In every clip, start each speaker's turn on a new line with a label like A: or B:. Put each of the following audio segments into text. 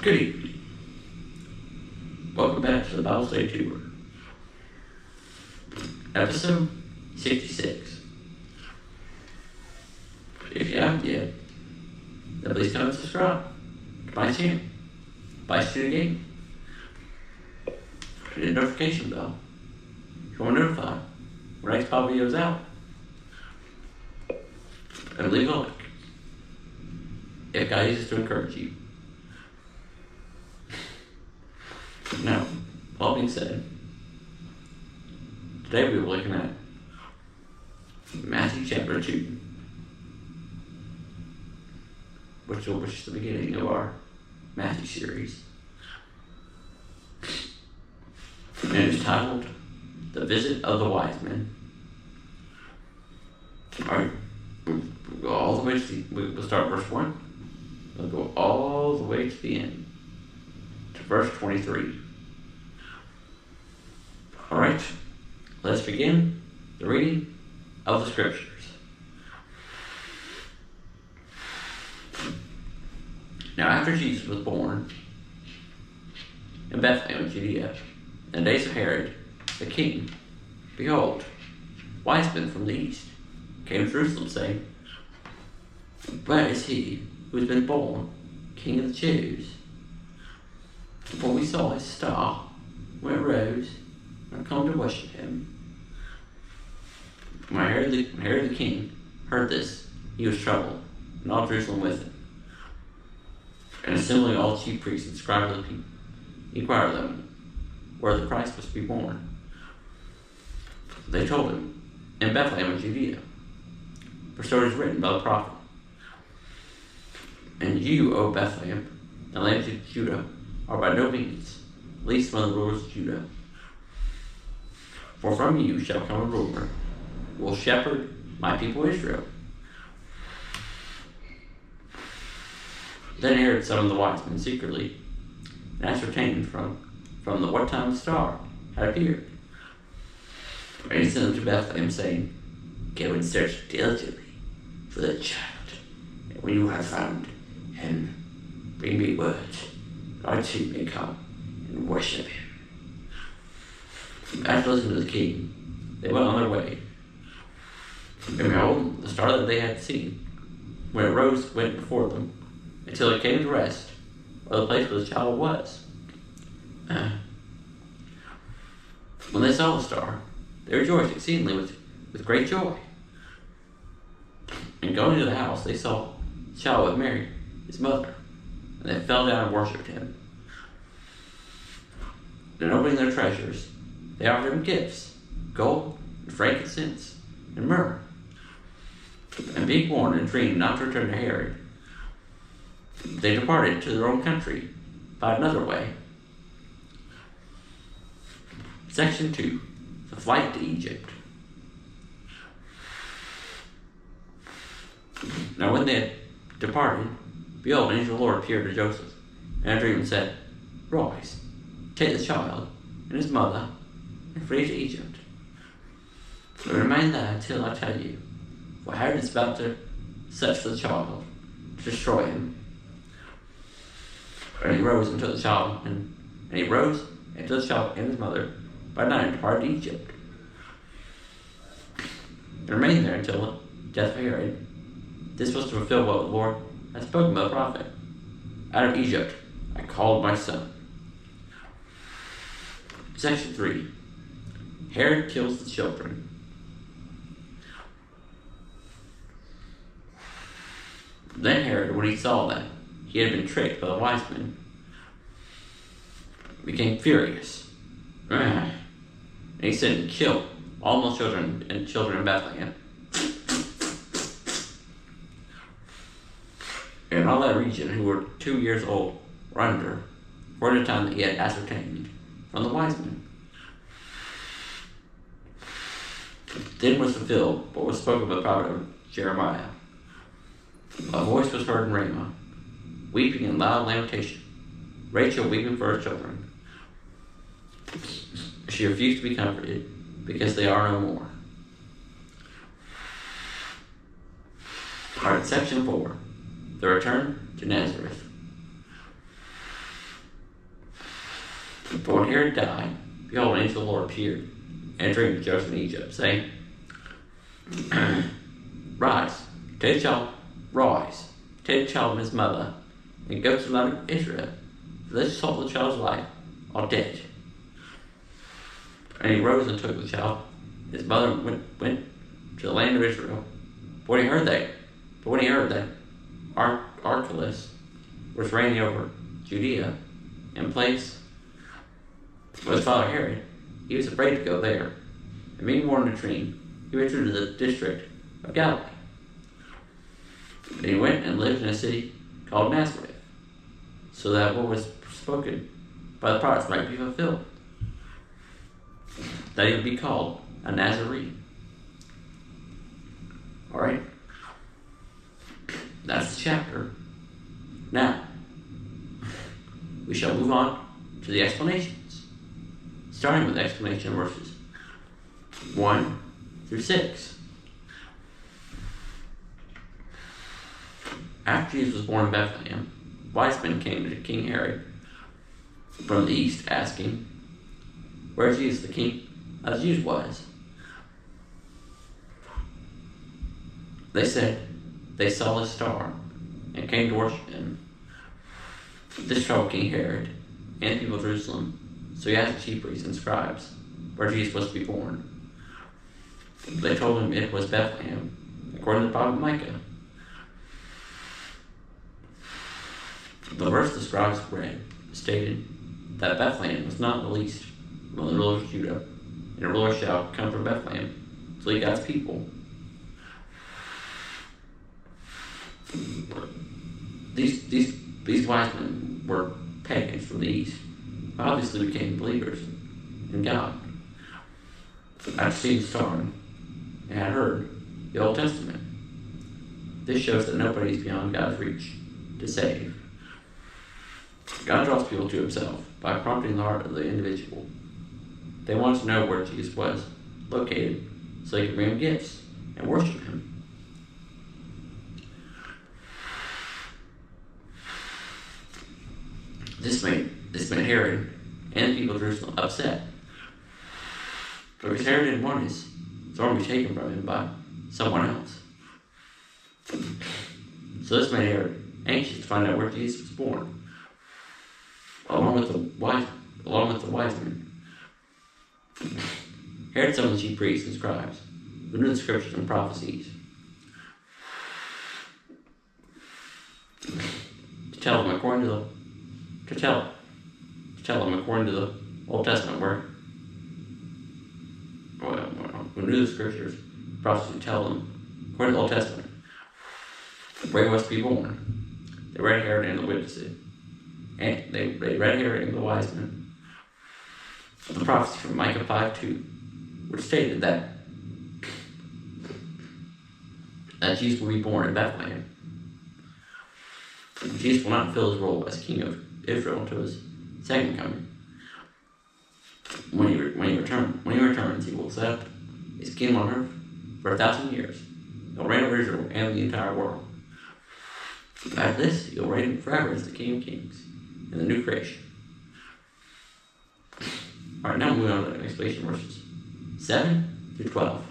A: Good evening. Welcome back to the Bible Study Tour. Episode 66. If you haven't yet, then please come and subscribe to my channel by Study Game. Hit the notification bell if you want to notify when next Bible video is out. And leave a like if God uses to encourage you. Now, all being said, today we were looking at Matthew chapter 2, which is the beginning of our Matthew series. And it is titled, The Visit of the Wisemen. Alright, we'll go all the way to we'll start verse 1. We'll go all the way to the end, to verse 23. Alright, let's begin the reading of the scriptures. Now after Jesus was born in Bethlehem, Judea, in the days of Herod the king, behold, Wisemen from the east came to Jerusalem, saying, Where is he who has been born King of the Jews? For we saw his star when it rose, and come to worship him. When Herod the king heard this, he was troubled, and all Jerusalem with him. And assembling all the chief priests and scribes of the people, he inquired of them where the Christ was to be born. They told him, In Bethlehem of Judea, for so it is written by the prophet. And you, O Bethlehem, the land of Judah, are by no means least among the rulers of Judah. For from you shall come a ruler, who will shepherd my people Israel. Then Herod summoned the wise men secretly, and ascertained from what time the star had appeared. And he sent them to Bethlehem, saying, Go and search diligently for the child, and when you have found him, bring me word, that I too may come and worship him. After listening to the king, they went on their way. And behold, the star that they had seen, when it rose, went before them, until it came to rest where the place where the child was. When they saw the star, they rejoiced exceedingly with great joy. And going to the house, they saw the child with Mary, his mother, and they fell down and worshipped him. Then opening their treasures, they offered him gifts, gold, and frankincense, and myrrh. And being warned in a dream not to return to Herod, they departed to their own country by another way. Section 2. The flight to Egypt. Now when they had departed, behold, an angel of the Lord appeared to Joseph in a dream and said, Rise, take the child and his mother, and flee to Egypt. But remain there until I tell you, for Herod is about to search for the child, to destroy him. And he rose and took the child, and he rose and took the child and his mother by night and departed to Egypt. And remained there until the death of Herod. This was to fulfill what the Lord had spoken by the prophet. Out of Egypt I called my son. Section 3. Herod kills the children. Then Herod, when he saw that he had been tricked by the wise men, became furious. And he sent to kill all the children in Bethlehem, and all that region who were 2 years old or under, for the time that he had ascertained from the wise men. Then was fulfilled what was spoken by the prophet Jeremiah. A voice was heard in Ramah, weeping in loud lamentation, Rachel weeping for her children. She refused to be comforted, because they are no more. Alright, section 4. The return to Nazareth. For when Herod died, behold, an angel of the Lord appeared in a dream to Joseph in Egypt, saying, Rise, take the child and his mother, and go to the land of Israel, for this sought the child's life are dead. And he rose and took the child. His mother went to the land of Israel. But when he heard that Archelaus was reigning over Judea in place of his father Herod, he was afraid to go there. And being born in a dream, he returned to the district of Galilee. And he went and lived in a city called Nazareth, so that what was spoken by the prophets might be fulfilled, that he would be called a Nazarene. Alright? That's the chapter. Now, we shall move on to the explanations, starting with the explanation of verses 1 through 6. After Jesus was born in Bethlehem, Wisemen came to King Herod from the east, asking, Where Jesus the King of the Jews was. They said they saw his star and came to worship him. This troubled King Herod and the people of Jerusalem, so he asked the chief priests and scribes where Jesus was to be born. They told him it was Bethlehem, according to the prophet Micah. The verse the scribes read stated that Bethlehem was not the least among the rulers of Judah, and a ruler shall come from Bethlehem to lead God's people. These wise men were pagans from the east, who obviously became believers in God. After seeing the star and had heard the Old Testament, this shows that nobody is beyond God's reach to save. God draws people to himself by prompting the heart of the individual. They wanted to know where Jesus was located so they could bring him gifts and worship him. This made Herod and the people of Jerusalem upset. Because Herod didn't want his throne to be taken from him by someone else. So this made Herod anxious to find out where Jesus was born, along with the wise men. Herod summoned the chief priests and scribes, who knew the scriptures and prophecies, to tell them according to the Old Testament who knew the scriptures, prophecies, to tell them according to the Old Testament where he was to be born. They read Herod and the witnesses, and they read Herod and the wise men the prophecy from Micah 5:2, which stated that Jesus will be born in Bethlehem. Jesus will not fulfill his role as king of Israel until his second coming. When he returns, he will set up his kingdom on earth for 1,000 years. He'll reign over Israel and the entire world. After this, he'll reign forever as the King of Kings in the new creation. Alright, now moving on to the explanation verses 7 through 12.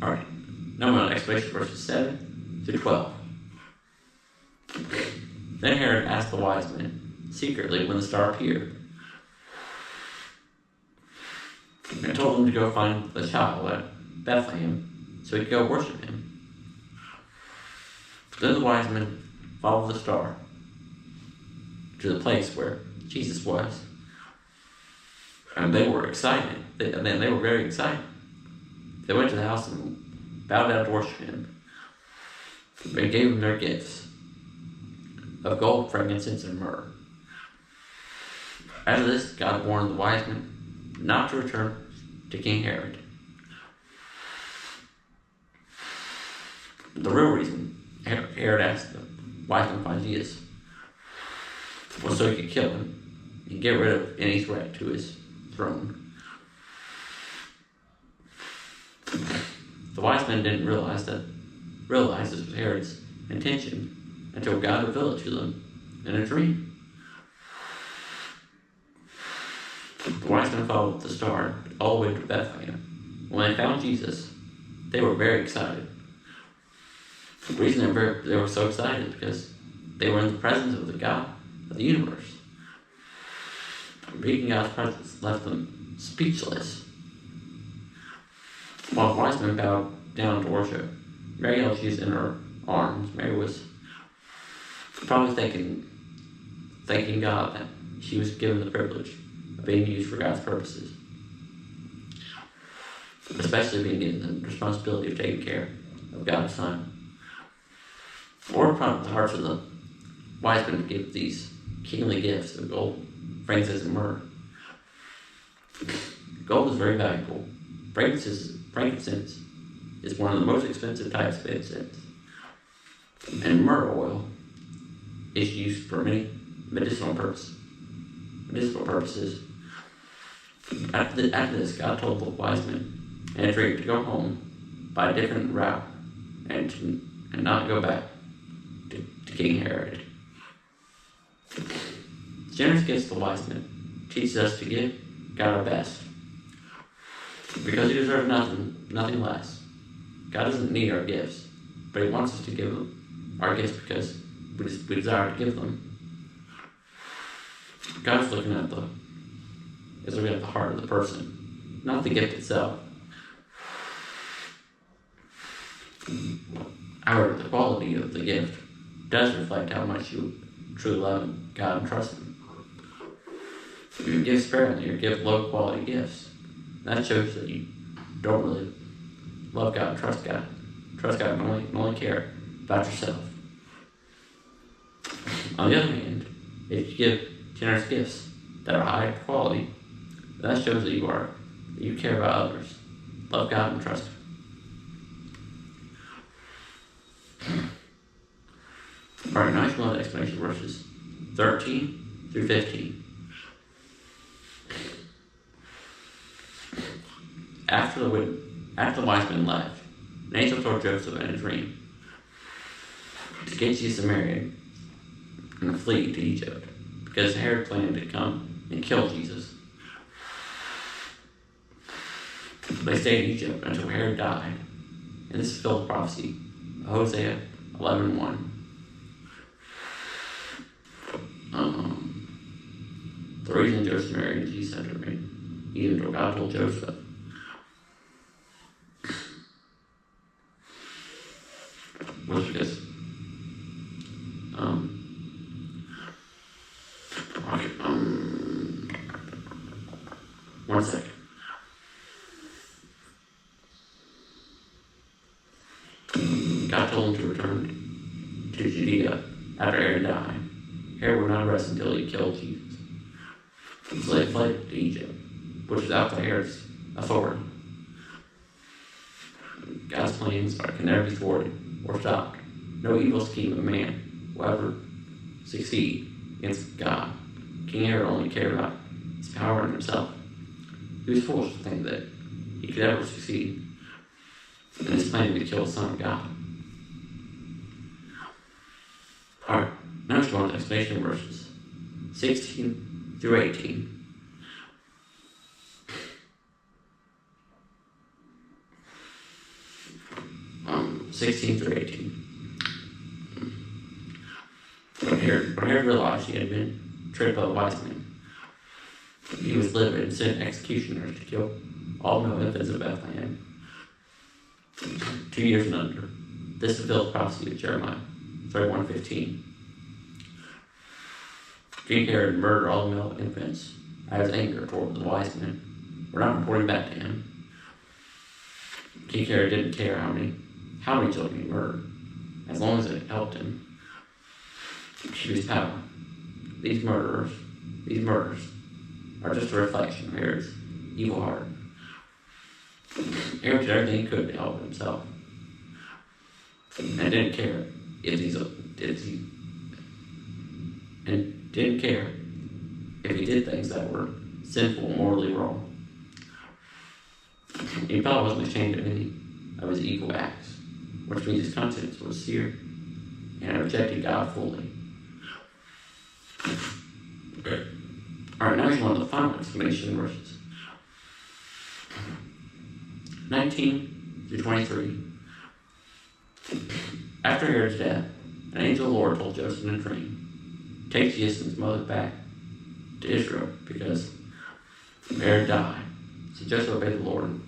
A: Alright, now moving on to explanation verses 7 through 12. Then Herod asked the wise men secretly when the star appeared, and told them to go find the child at Bethlehem so he could go worship him. Then the wise men followed the star to the place where Jesus was, and they were excited. They were very excited. They went to the house and bowed down to worship him. They gave him their gifts of gold, frankincense, and myrrh. After this, God warned the wise men not to return to King Herod. The real reason Herod asked the wise men to find Jesus was so he could kill him and get rid of any threat to his throne. The wise men didn't realize that realize this was Herod's intention until God revealed it to them in a dream. The wise men followed the star all the way to Bethlehem. When they found Jesus, they were very excited. The reason they were so excited is because they were in the presence of the God of the universe. Being in God's presence left them speechless. While the wise men bowed down to worship, Mary held Jesus in her arms. Mary was probably thanking God that she was given the privilege of being used for God's purposes, especially being given the responsibility of taking care of God's Son. Or prompted the hearts of the wise men to give these kingly gifts of gold, frankincense, and myrrh. Gold is very valuable. Frankincense is one of the most expensive types of incense. And myrrh oil is used for many medicinal purposes. After this, God told the wise men and a dream to go home by a different route and not go back to King Herod. Generous gifts to the wise men teaches us to give God our best, because He deserves nothing less. God doesn't need our gifts, but He wants us to give Him our gifts because we desire to give them. God is looking at the heart of the person, not the gift itself. However, the quality of the gift does reflect how much you truly love God and trust Him. If you give sparingly or give low quality gifts, that shows that you don't really love God and trust God. Trust God and only care about yourself. On the other hand, if you give generous gifts that are high quality, that shows that you care about others, love God and trust Him. Alright, now I want explanation verses 13 through 15. After the wise men left, an angel told Joseph in a dream to get Jesus and Mary and flee to Egypt, because Herod planned to come and kill Jesus. They stayed in Egypt until Herod died, and this fulfilled the prophecy of Hosea 11:1. The reason Joseph married Jesus had to remain, even though God told Joseph. Was because one second. God told him to return to Judea after Herod died. Herod would not rest until he killed Jesus. So they fled to Egypt, which was outside Herod's authority. God's plans can never be thwarted or stopped. No evil scheme of man will ever succeed against God. King Herod only cared about his power and himself. He was foolish to think that he could ever succeed in his plan to kill the Son of God. Alright, now let's go on to explanation verses 16 through 18. 16 through 18. When Herod realized he had been tricked by the wise men, he was livid and sent executioners to kill all male infants of Bethlehem, 2 years and under. This fulfilled the prophecy of Jeremiah 31:15. King Herod murdered all the male infants out of his anger toward the wise men for not reporting back to him. King Herod didn't care how many children he murdered, as long as it helped him achieve his power. These murders are just a reflection of Herod's evil heart. Herod did everything he could to help himself, and didn't care if he did things that were sinful and morally wrong. He probably wasn't ashamed of any of his evil acts. which means his conscience was seared and had rejected God fully. Okay. Alright, now here's one of the final exclamation verses. 19 through 23. After Herod's death, an angel of the Lord told Joseph in a dream, "Take Jesus and his mother back to Israel, because Herod died." So Joseph obeyed the Lord and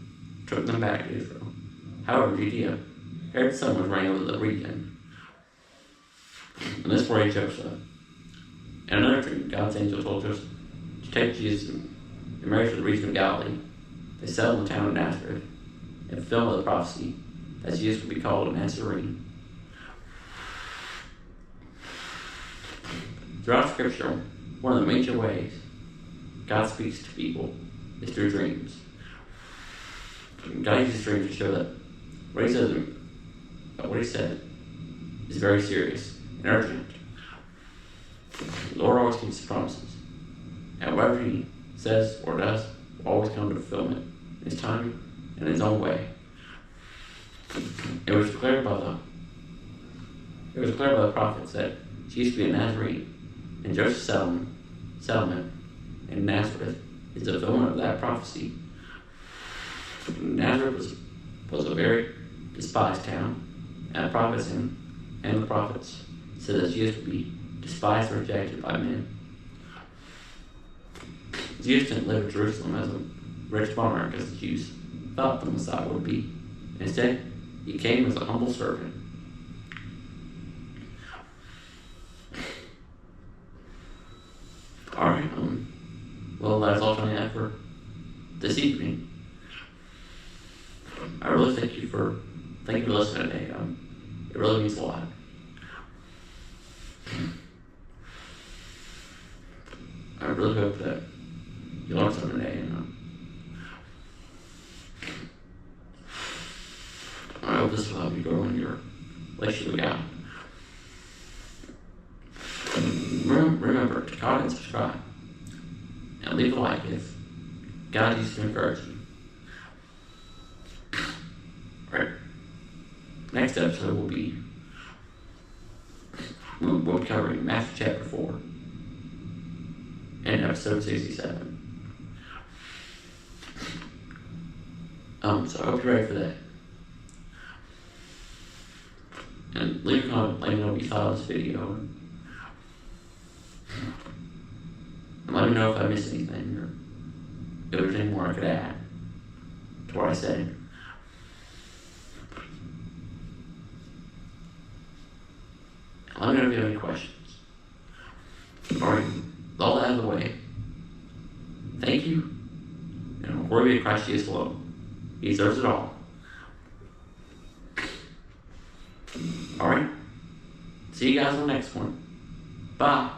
A: took them back to Israel. However, Judea, Herod's son, was reigning over the region. And this worried Joseph. In another dream, God's angel told Joseph to take Jesus and marry to the region of Galilee. They settled in the town of Nazareth and fulfilled the prophecy that Jesus would be called a Nazarene. Throughout Scripture, one of the major ways God speaks to people is through dreams. God uses dreams to show that what he said is very serious and urgent. The Lord always keeps his promises, and whatever he says or does will always come to fulfillment in his time and in his own way. It was declared by the prophets that Jesus would be a Nazarene, and Joseph's settlement in Nazareth is the fulfillment of that prophecy. Nazareth was a very despised town, and the prophets said that Jesus would be despised and rejected by men. Jesus didn't live in Jerusalem as a rich monarch as the Jews thought the Messiah would be. Instead, he came as a humble servant. Alright, well, that's all time I have for this evening. I really thank you for listening today. It really means a lot. I really hope that you learned something today, and I hope this will help you grow in your relationship with God. Remember to comment and subscribe, and leave a like if God used to encourage you. Alright, next episode we'll be covering Matthew chapter 4 and episode 67. So I hope you're ready for that. And leave a comment, let me know what you thought of this video. And let me know if I missed anything or if there's any more I could add to what I said. And let me know if you have any questions. Alright, with all that out of the way, thank you. And glory be to Christ Jesus alone. He deserves it all. Alright, see you guys on the next one. Bye.